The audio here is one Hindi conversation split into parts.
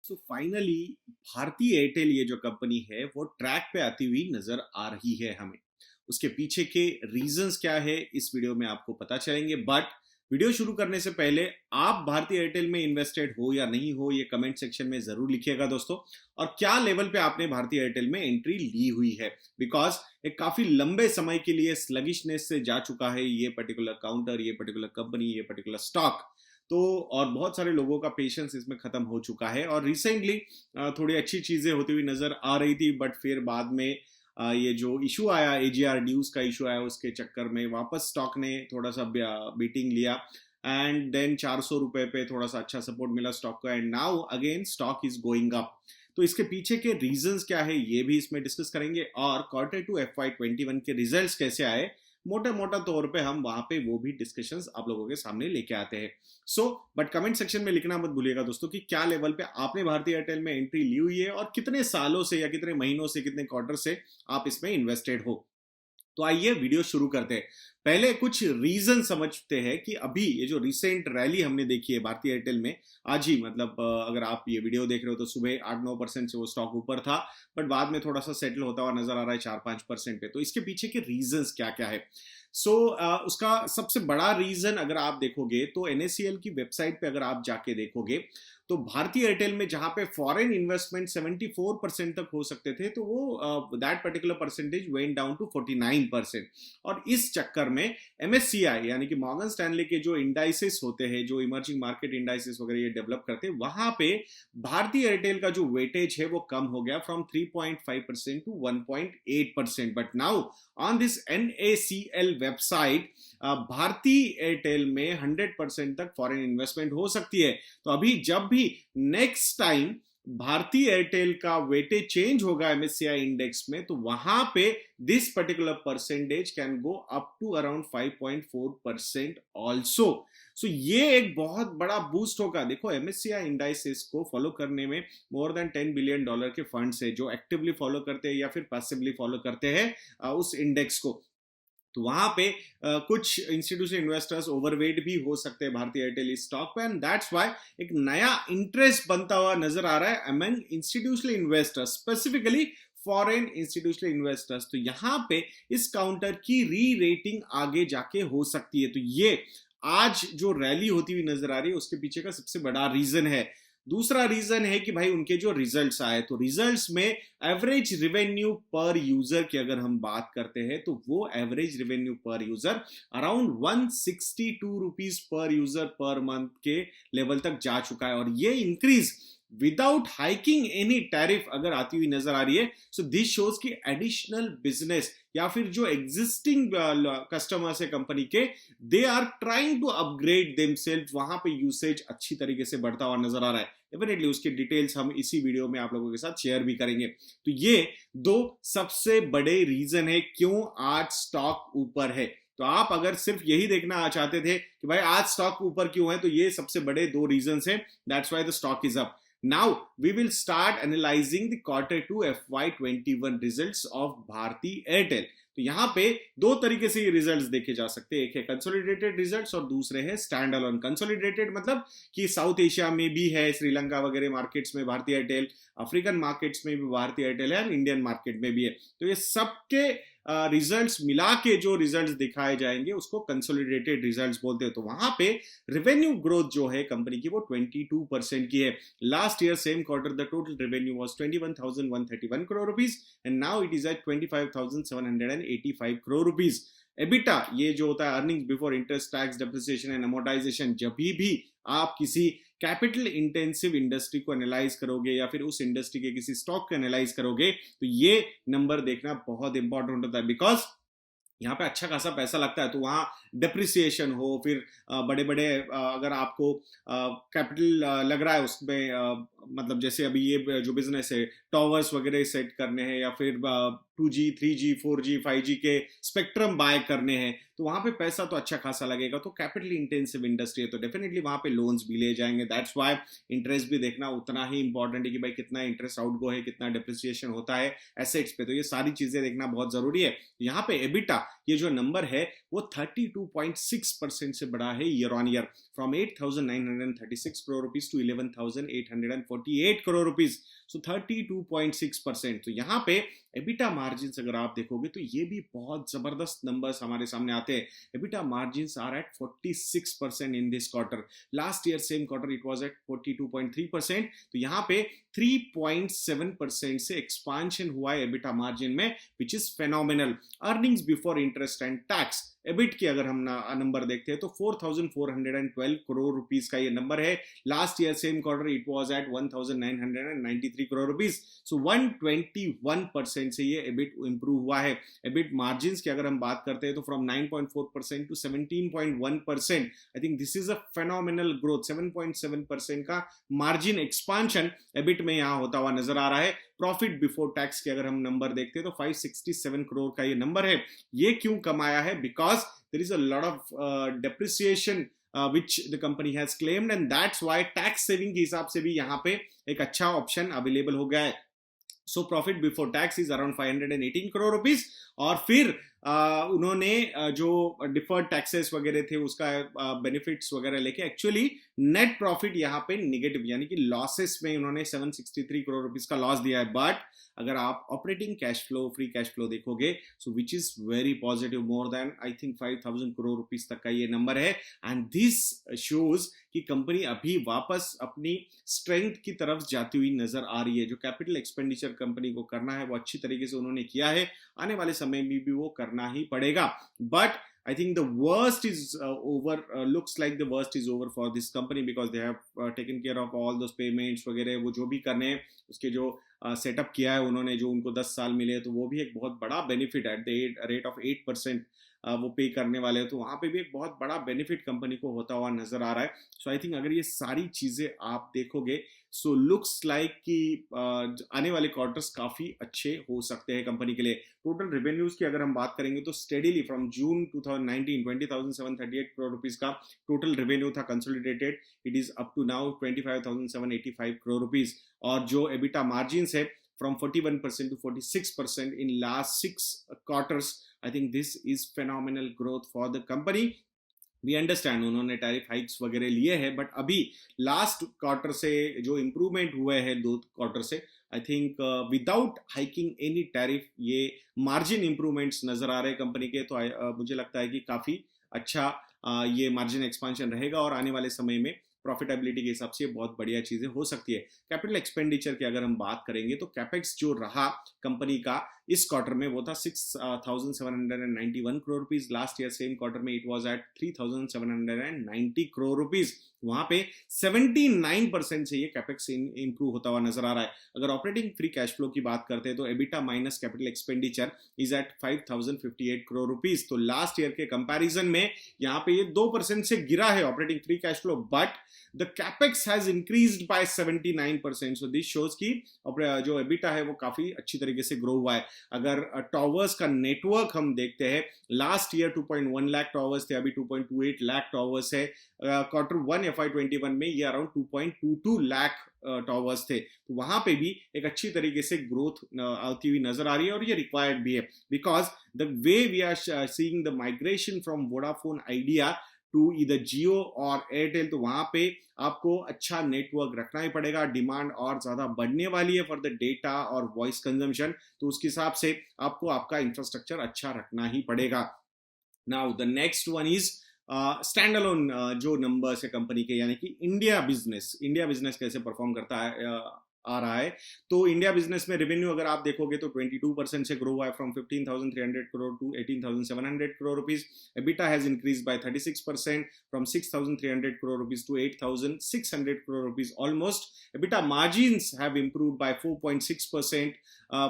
सो फाइनली भारतीय एयरटेल ये जो कंपनी है वो ट्रैक पे आती हुई नजर आ रही है हमें। उसके पीछे के रीजंस क्या है इस वीडियो में आपको पता चलेंगे। बट वीडियो शुरू करने से पहले आप भारतीय एयरटेल में इन्वेस्टेड हो या नहीं हो ये कमेंट सेक्शन में जरूर लिखिएगा दोस्तों। और क्या लेवल पे आपने भारतीय एयरटेल में एंट्री ली हुई है, बिकॉज एक काफी लंबे समय के लिए स्लगिशनेस से जा चुका है ये पर्टिकुलर काउंटर, ये पर्टिकुलर कंपनी, ये पर्टिकुलर स्टॉक। तो और बहुत सारे लोगों का पेशेंस इसमें खत्म हो चुका है और रिसेंटली थोड़ी अच्छी चीजें होती हुई नजर आ रही थी, बट फिर बाद में ये जो इशू आया, एजीआर ड्यूज का इशू आया, उसके चक्कर में वापस स्टॉक ने थोड़ा सा बीटिंग लिया एंड देन 400 रुपए पे थोड़ा सा अच्छा सपोर्ट मिला स्टॉक को and now again stock is going up. तो इसके पीछे के रीजंस क्या है ये भी इसमें डिस्कस करेंगे और Q2 FY21 के रिजल्ट्स कैसे आए मोटा मोटा तौर पे हम वहां पे वो भी डिस्कशंस आप लोगों के सामने लेके आते हैं। बट कमेंट सेक्शन में लिखना मत भूलिएगा दोस्तों कि क्या लेवल पे आपने भारतीय एयरटेल में एंट्री ली हुई है और कितने सालों से या कितने महीनों से, कितने क्वार्टर से आप इसमें इन्वेस्टेड हो। तो आइए वीडियो शुरू करते हैं। पहले कुछ रीजन समझते हैं कि अभी ये जो रिसेंट रैली हमने देखी है भारतीय एयरटेल में, आज ही मतलब अगर आप ये वीडियो देख रहे हो तो सुबह 8-9% से वो स्टॉक ऊपर था, बट बाद में थोड़ा सा सेटल होता हुआ नजर आ रहा है 4-5% पे। तो इसके पीछे के रीजंस क्या क्या है? उसका सबसे बड़ा रीजन अगर आप देखोगे तो NACL की वेबसाइट पे अगर आप जाके देखोगे तो भारतीय एयरटेल में जहां पे फॉरेन इन्वेस्टमेंट 74% तक हो सकते थे, तो वो that particular percentage went down to 49%। और इस चक्कर में MSCI यानी कि मॉर्गन स्टैनले के जो इंडाइसेस होते हैं, जो इमर्जिंग मार्केट इंडाइसेस वगैरह ये डेवलप करते हैं, वहां पे भारतीय एयरटेल का जो वेटेज है वो कम हो गया from 3.5% to 1.8%। But now on this NACL website Bharatiya Airtel में 100% तक फॉरेन इन्वेस्टमेंट हो सकती है। तो अभी जब भी नेक्स्ट टाइम भारतीय एयरटेल का वेटेज चेंज होगा MSCI इंडेक्स में, तो वहां पे this particular percentage can go up to around 5.4% also. So ये एक बहुत बड़ा बूस्ट होगा। देखो MSCI इंडाइसेस को फॉलो करने में मोर देन $10 बिलियन के फंड्स है जो एक्टिवली फॉलो करते हैं या फिर पैसिवली फॉलो करते हैं उस इंडेक्स को। तो वहां पे कुछ इंस्टीट्यूशनल इन्वेस्टर्स ओवरवेट भी हो सकते हैं भारतीय एयरटेल इस स्टॉक पे, एंड दैट्स व्हाई एक नया इंटरेस्ट बनता हुआ नजर आ रहा है among institutional investors, specifically foreign institutional investors. तो यहां पे इस काउंटर की री रेटिंग आगे जाके हो सकती है। तो ये आज जो रैली होती हुई नजर आ रही है उसके पीछे का सबसे बड़ा रीजन है। दूसरा रीजन है कि भाई उनके जो रिजल्ट्स आए, तो रिजल्ट्स में एवरेज रेवेन्यू पर यूजर की अगर हम बात करते हैं तो वो एवरेज रेवेन्यू पर यूजर अराउंड 162 रुपीज पर यूजर पर मंथ के लेवल तक जा चुका है। और ये increase without hiking any tariff अगर आती हुई नजर आ रही है, सो दिस शोज की एडिशनल बिजनेस या फिर जो एग्जिस्टिंग कस्टमर्स है कंपनी के, they are trying to upgrade themselves, वहां पे यूसेज अच्छी तरीके से बढ़ता हुआ नजर आ रहा है। डेफिनेटली उसकी डिटेल्स हम इसी वीडियो में आप लोगों के साथ शेयर भी करेंगे। तो ये दो सबसे बड़े रीजन है क्यों आज स्टॉक ऊपर है। तो आप अगर सिर्फ यही देखना चाहते थे कि भाई आज स्टॉक ऊपर क्यों है, तो ये सबसे बड़े दो रीजन है, that's why the stock is up. Now we will start analyzing the Q2 FY21 results of Bharti Airtel. तो यहाँ पे दो तरीके से ये रिजल्ट्स देखे जा सकते हैं, एक है कंसोलिडेटेड रिजल्ट्स और दूसरे है स्टैंड अलोन। कंसोलिडेटेड मतलब कि साउथ एशिया में भी है, श्रीलंका वगैरह मार्केट्स में भारतीय एयरटेल, अफ्रीकन मार्केट्स में भी भारतीय एयरटेल है, इंडियन मार्केट में भी है। तो ये सबके रिजल्ट्स मिला के जो रिजल्ट्स दिखाए जाएंगे उसको कंसोलिडेटेड रिजल्ट्स बोलते हैं। तो वहां पे रेवेन्यू ग्रोथ जो है कंपनी की वो 22% की है। Last year same quarter the total revenue was 21,131 crore rupees and now it is at 25,785 crore rupees। EBITDA ये जो होता है earnings before interest, tax, depreciation and amortisation, जब भी आप किसी कैपिटल इंटेंसिव इंडस्ट्री को एनालाइज करोगे या फिर उस इंडस्ट्री के किसी स्टॉक को एनालाइज करोगे, तो ये नंबर देखना बहुत इंपॉर्टेंट होता है, बिकॉज यहाँ पे अच्छा खासा पैसा लगता है। तो वहां डिप्रिसिएशन हो, फिर बड़े बड़े अगर आपको कैपिटल लग रहा है उसमें, मतलब जैसे अभी ये जो बिजनेस है टॉवर्स वगैरह सेट करने हैं या फिर 2G, 3G, 4G, 5G के स्पेक्ट्रम बाय करने हैं, तो वहां पे पैसा तो अच्छा खासा लगेगा। तो कैपिटल इंटेंसिव इंडस्ट्री है तो डेफिनेटली वहां पे लोन्स भी ले जाएंगे। दैट्स व्हाई इंटरेस्ट भी देखना उतना ही इंपॉर्टेंट है कि भाई कितना इंटरेस्ट आउटगो है, कितना डिप्रिसिएशन होता है एसेट्स पे। तो ये सारी चीजें देखना बहुत जरूरी है। यहाँ पे एबिटा ये जो नंबर है वो 32.6% से बढ़ा है year on year, from 8,936 crore rupees to 11,814 48 crore rupees, so 32.6%. तो यहाँ पे एबिटा मार्जिन्स अगर आप देखोगे तो ये भी बहुत जबरदस्त नंबर्स हमारे सामने आते हैं. EBITDA margins are at 46% in this quarter. Last year same quarter it was at 42.3%. तो यहाँ पे 3.7% से एक्सपांशन हुआ है एबिटा मार्जिन में, which is phenomenal. Earnings before interest and tax, EBIT की अगर हम नंबर देखते हैं तो 4,412 करोड़ रुपीस का ये नंबर है. Last year same quarter it was at 1,993 crore rupees. So 121% से ये एबिट इंप्रूव हुआ है. एबिट मार्जिन्स की अगर हम बात करते हैं तो from 9.4% to 17.1%. I think this is a phenomenal growth. 7.7% का मार्जिन एक्सपांशन एबिट में यहां होता हुआ नजर आ रहा है. प्रॉफिट बिफोर टैक्स के अगर हम नंबर देखते हैं तो 567 करोड़ का ये नंबर है. ये क्यों कमाया है? Because there is a lot of depreciation which the company has claimed, and that's why tax saving के हिसाब से भी यहाँ पे एक अच्छा ऑप्शन अवेलेबल हो गया है. So profit before tax is around 518 crore rupees. और फिर उन्होंने जो डिफर्ड टैक्सेस वगैरह थे उसका बेनिफिट्स वगैरह लेके एक्चुअली नेट प्रॉफिट यहाँ पे निगेटिव यानी कि लॉसेस में उन्होंने 763 करोड़ रुपीस का लॉस दिया है. बट अगर आप operating cash flow, free cash flow देखोगे so which is very positive, more than I think 5,000 crore rupees तक का ये नंबर है. एंड दिस शोज कि कंपनी अभी वापस अपनी स्ट्रेंथ की तरफ जाती हुई नजर आ रही है. जो कैपिटल एक्सपेंडिचर कंपनी को करना है वो अच्छी तरीके से उन्होंने किया है. आने वाले समय में भी वो करना ही पड़ेगा. But I think the worst is over. Looks like the worst is over for this company because they have taken care of all those payments वगैरह. वो जो भी करने हैं उसके जो सेटअप किया है उन्होंने, जो उनको 10 साल मिले तो वो भी एक बहुत बड़ा benefit at the rate of 8% वो पे करने वाले हैं. तो वहाँ पे भी एक बहुत बड़ा बेनिफिट कंपनी को होता हुआ नजर आ रहा है. सो आई थिंक अगर ये सारी चीजें आप देखोगे सो लुक्स लाइक कि आने वाले क्वार्टर्स काफी अच्छे हो सकते हैं कंपनी के लिए. टोटल रेवेन्यूज की अगर हम बात करेंगे तो steadily from June 2019 20,738 crore rupees का टोटल रेवेन्यू था consolidated. It is up to now 25,785 crore rupees. और जो एबिटा मार्जिन्स है from 41% to 46% in last 6 quarters. I think this is phenomenal growth for the company. We understand उन्होंने टैरिफ हाइक्स वगैरह लिए हैं, बट अभी लास्ट क्वार्टर से जो इम्प्रूवमेंट हुए हैं 2 क्वार्टर से, I think without hiking any tariff ये मार्जिन इंप्रूवमेंट्स नजर आ रहे हैं कंपनी के. तो मुझे लगता है कि काफी अच्छा ये मार्जिन एक्सपांशन रहेगा और आने वाले समय में प्रॉफिटेबिलिटी के हिसाब से बहुत बढ़िया चीजें हो सकती है. कैपिटल एक्सपेंडिचर की अगर हम बात करेंगे तो कैपेक्स जो रहा कंपनी का इस क्वार्टर में वो था 6,791 crore rupees. Last year same quarter में it was at 3,790 crore rupees. वहां पे 79% से ये कैपेक्स इंप्रूव होता हुआ नजर आ रहा है. अगर ऑपरेटिंग फ्री कैश फ्लो की बात करते हैं तो EBITDA minus capital expenditure is at 5,058 crore rupees. तो लास्ट ईयर के कंपैरिजन में यहाँ पे ये 2% से गिरा है operating free cash flow, but the capex has increased by 79%. so this shows कि जो एबिटा है वो काफी अच्छी तरीके से ग्रो हुआ है. अगर टॉवर्स का नेटवर्क हम देखते हैं, लास्ट ईयर 2.1 लाख टॉवर्स थे, अभी 2.28 लाख टॉवर्स है. क्वार्टर 1 FY21 में ये अराउंड 2.22 लाख टॉवर्स थे. तो वहां पे भी एक अच्छी तरीके से ग्रोथ आती हुई नजर आ रही है और ये रिक्वायर्ड भी है. Because the way we are seeing the migration from Vodafone Idea to इधर जियो और एयरटेल, तो वहां पे आपको अच्छा नेटवर्क रखना ही पड़ेगा. डिमांड और ज्यादा बढ़ने वाली है फॉर द डेटा और वॉइस कंजम्पशन, तो उसके हिसाब से आपको आपका इंफ्रास्ट्रक्चर अच्छा रखना ही पड़ेगा. Now the next one is stand alone जो नंबर्स है कंपनी के, यानी कि इंडिया बिजनेस कैसे परफॉर्म करता है आ रहा है. तो इंडिया बिजनेस में रेवेन्यू अगर आप देखोगे तो 22% से ग्रो हुआ है from 15,300 crore to 18,700 crore rupees. EBITDA has increase by 36% from 6,300 crore rupees to 8,600 crore rupees almost. EBITDA margins have improved by 4.6%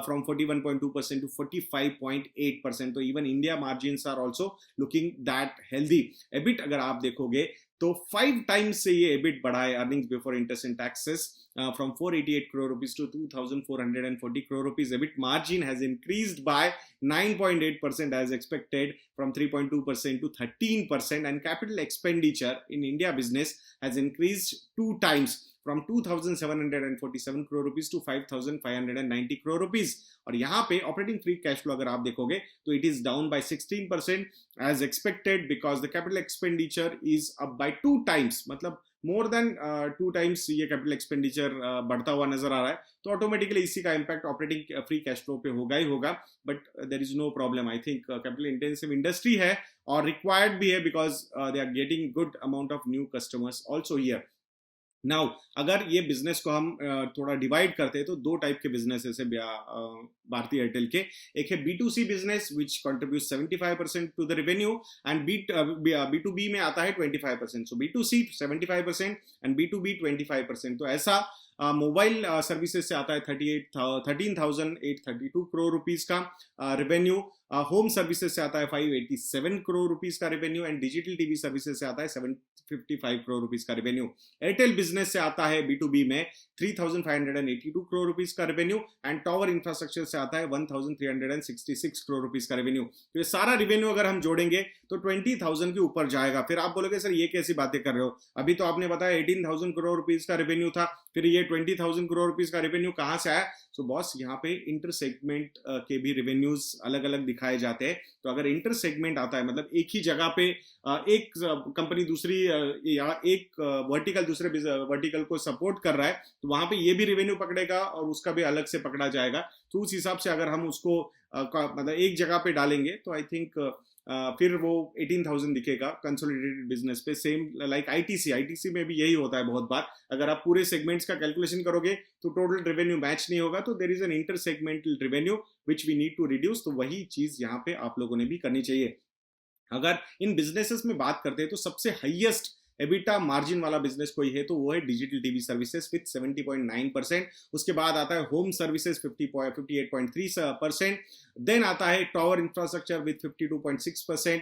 from 41.2% to 45.8%. तो even India margins are also looking that healthy. EBIT अगर आप देखोगे तो 5 टाइम्स से ये एबिट बढ़ा है, earnings before interest and taxes, from 488 crore rupees to 2,440 crore rupees. EBIT margin has increased by 9.8% as expected, from 3.2% to 13%, and capital expenditure in India business has increased 2 times from 2,747 crore rupees to 5,590 crore rupees. और यहाँ पे ऑपरेटिंग फ्री कैश फ्लो अगर आप देखोगे तो it is down by 16% as expected because the capital expenditure is up by 2 times, मतलब मोर देन 2 times ये कैपिटल एक्सपेंडिचर बढ़ता हुआ नजर आ रहा है, तो ऑटोमेटिकली इसी का impact operating free cash flow पे होगा ही होगा. But there is no problem. I think capital intensive industry है और रिक्वायर्ड भी है, because they are getting good amount of new customers also here. Now अगर ये बिजनेस को हम थोड़ा डिवाइड करते हैं तो 2 टाइप के बिजनेसेस है भारतीय एयरटेल के. एक है B2C business which contribute 75% to the revenue, and B2B में आता है 25%. So B2C 75% and B2B 25%. तो ऐसा मोबाइल सर्विसेज से आता है 13,832 करोड़ रुपीस का रेवेन्यू. होम सर्विसेज से आता है 587 करोड़ रुपीस का revenue, and digital TV services से आता है 755 करोड़ रुपीस का रेवेन्यू. एयरटेल बिजनेस से आता है B2B में 3,582 करोड़ रुपीस का रेवेन्यू, एंड टावर इंफ्रास्ट्रक्चर से आता है 1,366 करोड़ रुपीस का रेवेन्यू. तो ये सारा रेवेन्यू अगर हम जोड़ेंगे तो 20,000 के ऊपर जाएगा. फिर आप बोलोगे सर ये कैसी बातें कर रहे हो, अभी तो आपने बताया 18,000 करोड़ रुपीस का रेवेन्यू था, फिर ये 20,000 करोड़ रुपीस का रेवेन्यू कहां से आया? सो बॉस यहाँ पे इंटर सेगमेंट के भी रेवेन्यूज अलग अलग दिखाए जाते हैं. तो अगर इंटर सेगमेंट आता है, मतलब एक ही जगह पे एक कंपनी दूसरी या एक वर्टिकल दूसरे वर्टिकल को सपोर्ट कर रहा है, तो वहां पे ये भी रेवेन्यू पकड़ेगा और उसका भी अलग से पकड़ा जाएगा. तो उस हिसाब से अगर हम उसको मतलब एक जगह पे डालेंगे तो आई थिंक फिर वो 18,000 दिखेगा कंसोलिडेटेड बिजनेस पे. सेम लाइक आईटीसी में भी यही होता है बहुत बार. अगर आप पूरे सेगमेंट्स का कैलकुलेशन करोगे तो टोटल रेवेन्यू मैच नहीं होगा, तो there is an inter segmental revenue which we need to reduce. तो वही चीज यहाँ पे आप लोगों ने भी करनी चाहिए. अगर इन बिजनेसेस में बात करते हैं तो सबसे हाईएस्ट एबिटा मार्जिन वाला बिजनेस कोई है तो वो है डिजिटल टीवी सर्विसेज विथ 70.9%. उसके बाद आता है होम सर्विसेज 58.3%. देन आता है टावर इंफ्रास्ट्रक्चर विथ 52.6%.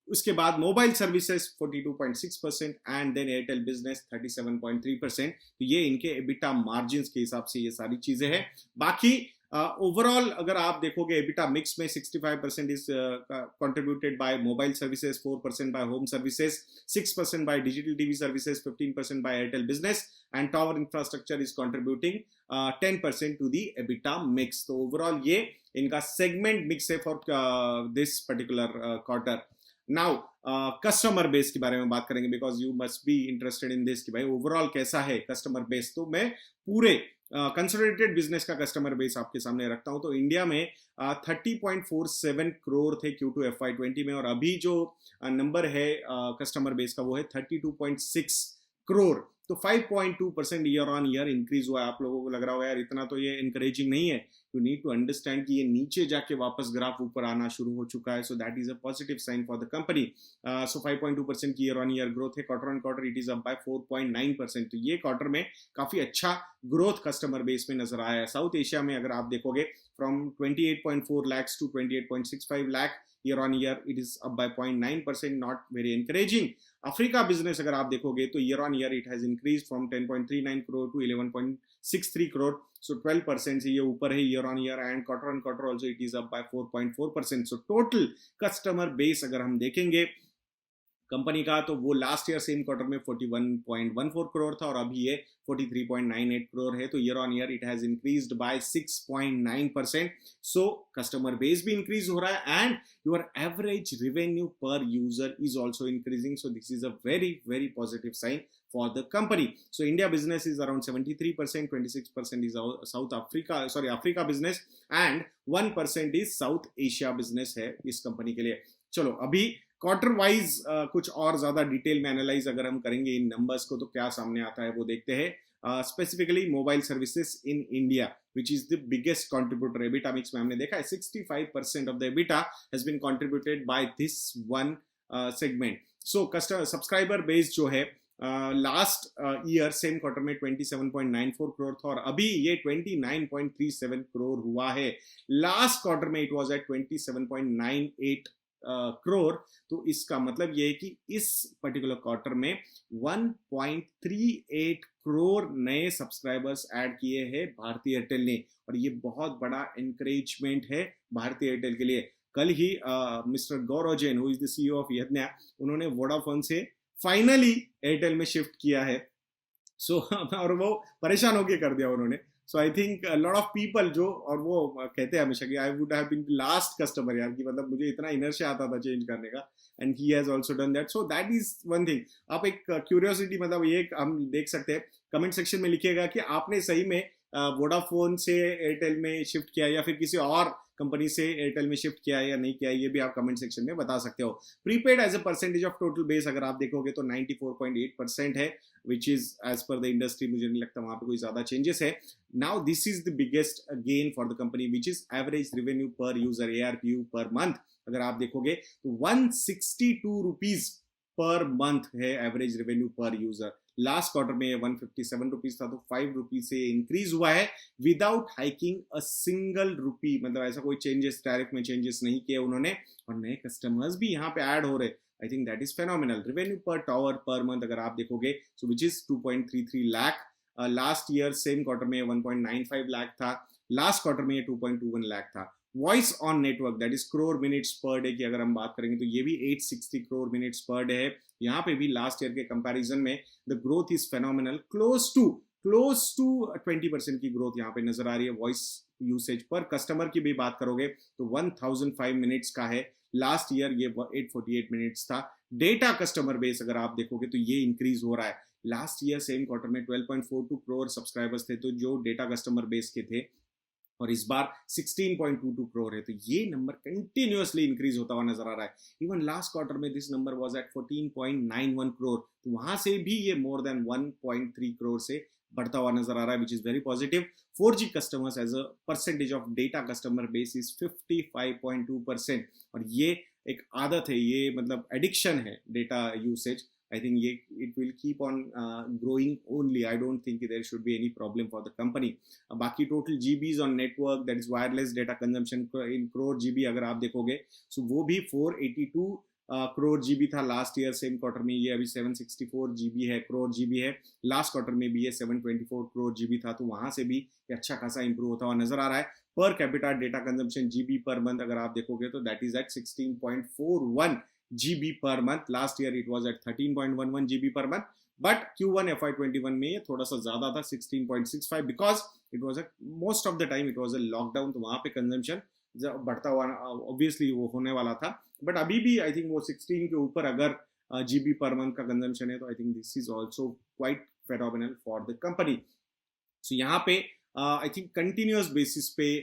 उसके बाद mobile services 42.6% and then Airtel business 37.3%. तो ये इनके एबिटा मार्जिन के हिसाब से ये सारी चीजें हैं. बाकी ओवरऑल अगर आप देखोगे एबिटा मिक्स में 65% is contributed by mobile services, 4% by home services, 6% by digital TV services, 15% by Airtel business, and tower infrastructure is contributing 10% to the EBITDA mix. तो ओवरऑल ये इनका सेगमेंट मिक्स है for this particular quarter. Now customer base के बारे में बात करेंगे, because you must be interested in this कि भाई ओवरऑल कैसा है कस्टमर बेस. तो मैं पूरे कंसोलिडेटेड बिजनेस का कस्टमर बेस आपके सामने रखता हूं. तो इंडिया में 30.47 करोड़ थे Q2 FY20 में, और अभी जो नंबर है कस्टमर बेस का वो है 32.6 करोड़. तो 5.2% ईयर ऑन ईयर इंक्रीज हुआ है. आप लोगों को लग रहा होगा यार इतना तो ये इनकरेजिंग नहीं है. यू नीड टू अंडरस्टैंड कि ये नीचे जाके वापस ग्राफ ऊपर आना शुरू हो चुका है. So that is a positive sign for the company. So 5.2% की ईयर ऑन ईयर ग्रोथ है. Quarter on quarter it is up by 4.9%. तो ये क्वार्टर में काफी अच्छा ग्रोथ कस्टमर बेस में नजर आया है. साउथ एशिया में अगर आप देखोगे from 28.4 lakhs to 28.65 lakh year on year, it is up by 0.9%, not very encouraging. Africa business अगर आप देखोगे तो year on year it has increase from 10.39 crore to 11.63 crore. So 12% से ये ऊपर है year on year, and quarter on quarter also it is up by 4.4%. So total customer base अगर हम देखेंगे कंपनी का तो वो लास्ट ईयर सेम क्वार्टर में 41.14 करोड़ था और अभी ये 43.98 करोड़ है. तो year on year it has increased by 6.9%. So customer base भी इंक्रीज हो रहा है एंड योर एवरेज रेवेन्यू पर user is also increasing. So this is a very very positive sign for the company. So India business is around 73%, 26% is Africa business, and 1% is South Asia business है इस कंपनी के लिए. चलो अभी क्वार्टर वाइज कुछ और ज्यादा डिटेल में एनालाइज अगर हम करेंगे इन नंबर्स को तो क्या सामने आता है वो देखते हैं. Specifically mobile services in India which is the biggest contributor. EBITDA mix में हमने देखा है 65% of the EBITDA has been contributed by this one segment. So customer subscriber base जो है लास्ट ईयर सेम क्वार्टर में 27.94 करोड़ था और अभी ये 29.37 करोड़ हुआ है. लास्ट क्वार्टर में इट वाज एट 27.98 करोड़. तो इसका मतलब ये है कि इस पर्टिकुलर क्वार्टर में 1.38 करोड़ नए सब्सक्राइबर्स ऐड किए हैं भारतीय एयरटेल ने, और ये बहुत बड़ा एनकरेजमेंट है भारतीय एयरटेल के लिए. कल ही mister Gaurav Jain who is the CEO of यदन्या, उन्होंने वोडाफोन से फाइनली एयरटेल में शिफ्ट किया है. सो और वो परेशान होके कर दिया उन्होंने. So I think lot of people जो, और वो कहते हैं हमेशा कि I would have been last customer यार, कि मतलब मुझे इतना इनर्शिया आता था चेंज करने का, and he has also done that. So that is one thing. आप एक क्यूरियोसिटी मतलब ये हम देख सकते हैं, कमेंट सेक्शन में लिखिएगा कि आपने सही में वोडाफोन से एयरटेल में शिफ्ट किया या फिर किसी और कंपनी से एयरटेल में शिफ्ट किया है या नहीं किया है, ये भी आप कमेंट सेक्शन में बता सकते हो। Prepaid as a percentage of total base अगर आप देखोगे तो 94.8% है, which is as per the industry, मुझे नहीं लगता वहां पे कोई ज्यादा चेंजेस है। Now this is the biggest gain for the company, which is average revenue पर यूजर, ARPU पर मंथ। अगर आप देखोगे तो 162 रुपीज पर मंथ है एवरेज रेवेन्यू पर यूजर। लास्ट क्वार्टर में 157 रुपीज था, तो 5 रुपीज से इंक्रीज हुआ है without hiking a single rupee. मतलब ऐसा कोई चेंजेस, टैरिफ में चेंजेस नहीं किए उन्होंने, और नए कस्टमर्स भी यहाँ पे ऐड हो रहे। I think that is phenomenal. Revenue per tower per month अगर आप देखोगे so which is 2.33 lakh. Last year same quarter में 1.95 लाख था, लास्ट क्वार्टर में 2.21 लाख था। Voice on network that is crore minutes per day की अगर हम बात करेंगे तो ये भी 860 करोड़ मिनट्स पर डे है। यहाँ पे भी लास्ट ईयर के कंपैरिजन में the growth is phenomenal, close to 20% की ग्रोथ यहाँ पे नजर आ रही है। वॉइस यूसेज पर कस्टमर की भी बात करोगे तो 1005 मिनट्स का है, लास्ट ईयर ये 848 मिनट्स था। डेटा कस्टमर बेस अगर आप देखोगे तो ये इंक्रीज हो रहा है। लास्ट ईयर सेम क्वार्टर में 12.42 करोड़ सब्सक्राइबर्स थे तो जो डेटा कस्टमर बेस के थे, और इस बार 16.22 करोड़ है, तो ये नंबर कंटिन्यूअसली इंक्रीज होता हुआ नजर आ रहा है। इवन लास्ट क्वार्टर में this number was at 14.91 crore, तो वहां से भी ये मोर देन 1.3 करोड़ से बढ़ता हुआ नजर आ रहा है, which is very positive. 4G customers as a percentage of data customer base is 55.2%, और ये एक आदत है, ये मतलब एडिक्शन है data usage. I think it will keep on growing only. I don't think there should be any problem for the company. बाकी total GBs on network, that is wireless data consumption in crore GB अगर आप देखोगे, so वो भी 482 करोड़ GB था लास्ट ईयर सेम क्वार्टर में, ये अभी 764 GB है, करोड़ GB है। लास्ट क्वार्टर में भी ये 724 करोड़ GB था, तो वहां से भी अच्छा खासा इंप्रूव होता हुआ नजर आ रहा है। Per capita data consumption GB per month अगर आप देखोगे तो that is at 16.41 GB per month. Last year it was at 13.11 GB per month. But Q1 FY21 में ये थोड़ा सा ज्यादा था 16.65 because it was a most of the time it was a lockdown, तो वहां पे कंजम्पशन बढ़ता हुआ ऑब्वियसली वो होने वाला था। बट अभी भी आई थिंक वो 16 के ऊपर अगर GB पर मंथ का कंजम्पशन है तो I think this is also quite phenomenal for the company. So यहाँ पे आई थिंक कंटिन्यूस बेसिस पे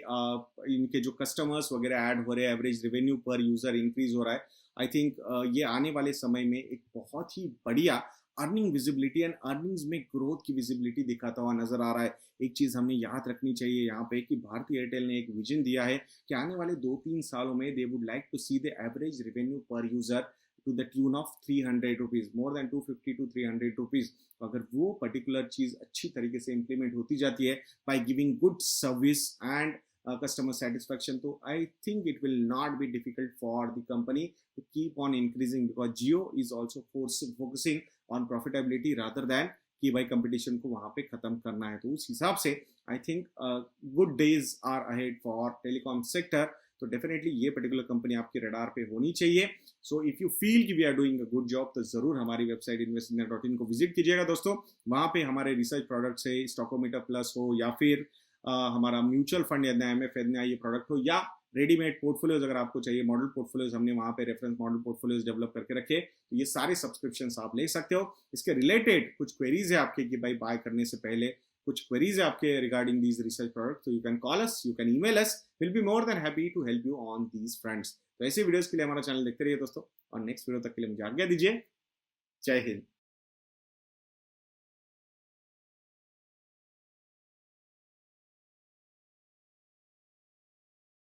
इनके जो कस्टमर्स वगैरह ऐड हो रहे हैं, एवरेज रेवेन्यू पर यूजर इंक्रीज हो रहा है। आई थिंक ये आने वाले समय में एक बहुत ही बढ़िया अर्निंग विजिबिलिटी एंड अर्निंग्स में ग्रोथ की विजिबिलिटी दिखाता हुआ नजर आ रहा है। एक चीज हमने याद रखनी चाहिए यहाँ पे कि भारती एयरटेल ने एक विजन दिया है कि आने वाले 2-3 सालों में they would like to see the average revenue पर user to the tune of 300 rupees, more than 250 to 300 rupees. अगर वो पर्टिकुलर चीज अच्छी तरीके से इंप्लीमेंट होती जाती है by giving good service and customer satisfaction, so I think it will not be difficult for the company to keep on increasing, because Jio is also focusing on profitability rather than कि भाई कंपटीशन को वहां पे खत्म करना है। तो उस हिसाब से I think good days are ahead for telecom sector. तो डेफिनेटली ये पर्टिकुलर कंपनी आपके रडार पे होनी चाहिए। सो इफ यू फील कि we are doing a good job तो जरूर हमारी वेबसाइट investindia.in को विजिट कीजिएगा दोस्तों। वहां पे हमारे रिसर्च प्रोडक्ट्स है, स्टॉकोमीटर प्लस हो या फिर हमारा म्यूचुअल फंड या MF ये प्रोडक्ट हो, या रेडीमेड पोर्टफोलियोज अगर आपको चाहिए, मॉडल पोर्टफोलियोज हमने वहां पे रेफरेंस मॉडल पोर्टफोलियोज डेवलप करके रखे, तो ये सारे सब्सक्रिप्शंस आप ले सकते हो। इसके रिलेटेड कुछ क्वेरीज है आपके कि भाई बाय करने से पहले कुछ क्वेरीज है आपके रिगार्डिंग दीज रिसर्च प्रोडक्ट, तो you can call us, you can email us, will be more than happy to help you on these fronts. तो ऐसे वीडियोस के लिए हमारा चैनल देखते रहिए दोस्तों, और नेक्स्ट वीडियो तक के लिए मुझे आज्ञा दीजिए। जय हिंद।